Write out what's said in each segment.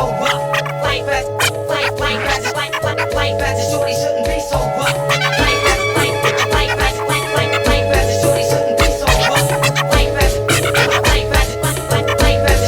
so rough. Life as shorty shouldn't be so rough. Life as shorty shouldn't be so rough. Life as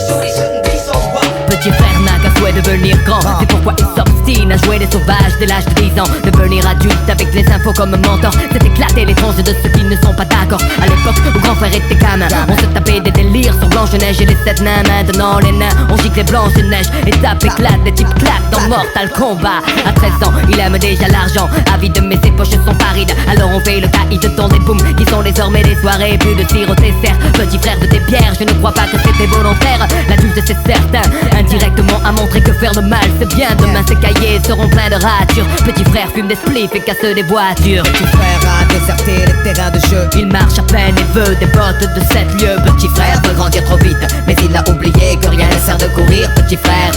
shorty shouldn't be so rough. Petit frère n'a qu'un souhait devenir grand. C'est pourquoi il s'obstine à jouer les sauvages dès l'âge de 10 ans. Devenir adulte avec les infos comme mentor, c'est éclater les tronches de ceux qui ne sont pas d'accord. À l'époque où grand frère était gamin, on se tapait des délires sur Blanche-Neige et les 7 nains. Maintenant les nains, on gicle les Blanche-Neige. Étape éclate, les types claquent dans Mortal Kombat. À 13 ans, il aime déjà l'argent, avide mais ses poches sont parides. Alors on fait le caïd dans les booms qui sont désormais des soirées. Plus de tir au dessert, petit frère de tes pierres. Je ne crois pas que c'était volontaire. L'adulte c'est certain, indirectement a montré que faire le mal c'est bien. Demain ses cahiers seront pleins de ratures. Petit frère fume des spliffs et casse des voitures. Petit frère a déserté les terrains de jeu. Il marche à peine et veut des bottes de 7 lieues. Petit frère veut grandir trop vite, mais il a oublié que rien ne sert de courir. Petit frère.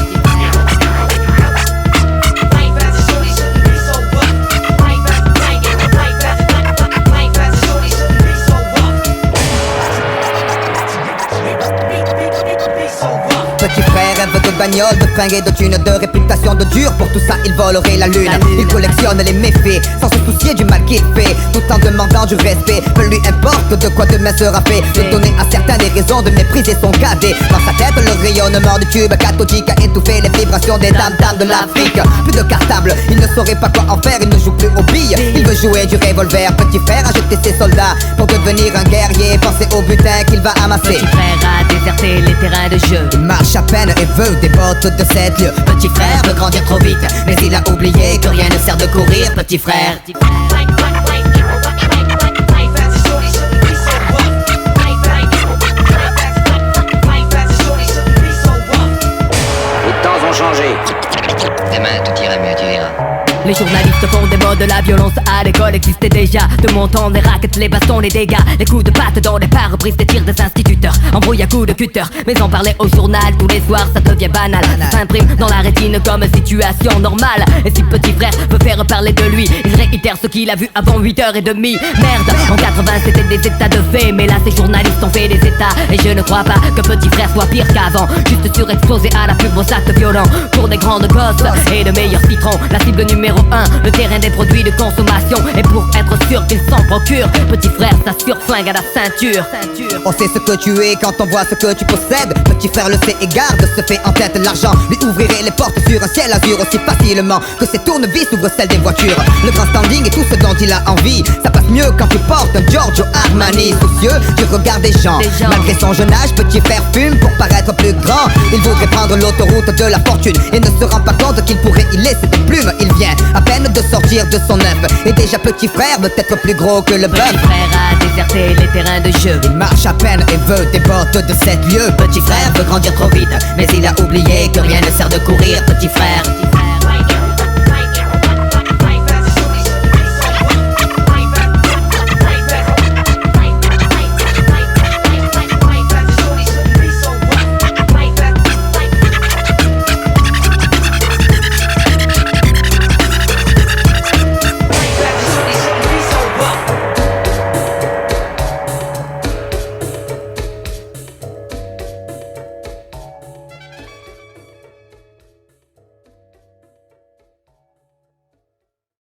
Petit frère rêve de bagnole, de fringues et de thunes, de réputation de dur. Pour tout ça il volerait la lune. Il collectionne les méfaits sans se soucier du mal qu'il fait, tout en demandant du respect. Peu lui importe de quoi demain sera fait. De donner à certains des raisons de mépriser son cadet. Dans sa tête le rayonnement du tube cathodique a étouffé les vibrations des dames de l'Afrique. Plus de cartable, il ne saurait pas quoi en faire. Il ne joue plus aux billes, il veut jouer du revolver. Petit frère a jeté ses soldats pour devenir un guerrier. Penser au butin qu'il va amasser. Petit frère a déserté les terrains de jeu. Il marche à peine et veut des bottes de 7 lieues. Petit frère veut grandir trop vite, mais il a oublié que rien ne sert de courir. Petit frère. Les temps ont changé. Demain tout ira mieux, tu verras. Les journalistes font des mots de la violence à l'école existait déjà. De mon temps, les raquettes, les bastons, les dégâts, les coups de patte dans les pare-brises, des tirs des instituteurs, embrouille à coups de cutter. Mais en parler au journal tous les soirs, ça devient banal. Ça s'imprime dans la rétine comme situation normale. Et si petit frère veut faire parler de lui, il réitère ce qu'il a vu avant 8h30. Merde, en 80 c'était des états de fait, mais là ces journalistes ont fait des états. Et je ne crois pas que petit frère soit pire qu'avant, juste surexposé à la pub aux actes violents. Pour des grandes gosses et de meilleurs citrons, la cible numéro 1, le terrain des produits de consommation. Et pour être sûr qu'il s'en procure, petit frère s'assure flingue à la ceinture. On sait ce que tu es quand on voit ce que tu possèdes. Petit frère le sait et garde, se fait en tête l'argent. Lui ouvrirait les portes sur un ciel azur aussi facilement que ses tournevis ouvrent celles des voitures. Le grand standing et tout ce dont il a envie, ça passe mieux quand tu portes un Giorgio Armani. Soucieux du regard des gens, malgré son jeune âge, petit frère fume pour paraître plus grand. Il voudrait prendre l'autoroute de la fortune et ne se rend pas compte qu'il pourrait y laisser des plumes. Il vient à peine de sortir de son œuf et déjà petit frère veut être plus gros que le bœuf. Petit frère a déserté les terrains de jeu. Il marche à peine et veut des bottes de 7 lieues. Petit frère veut grandir trop vite, mais il a oublié que rien ne sert de courir. Petit frère.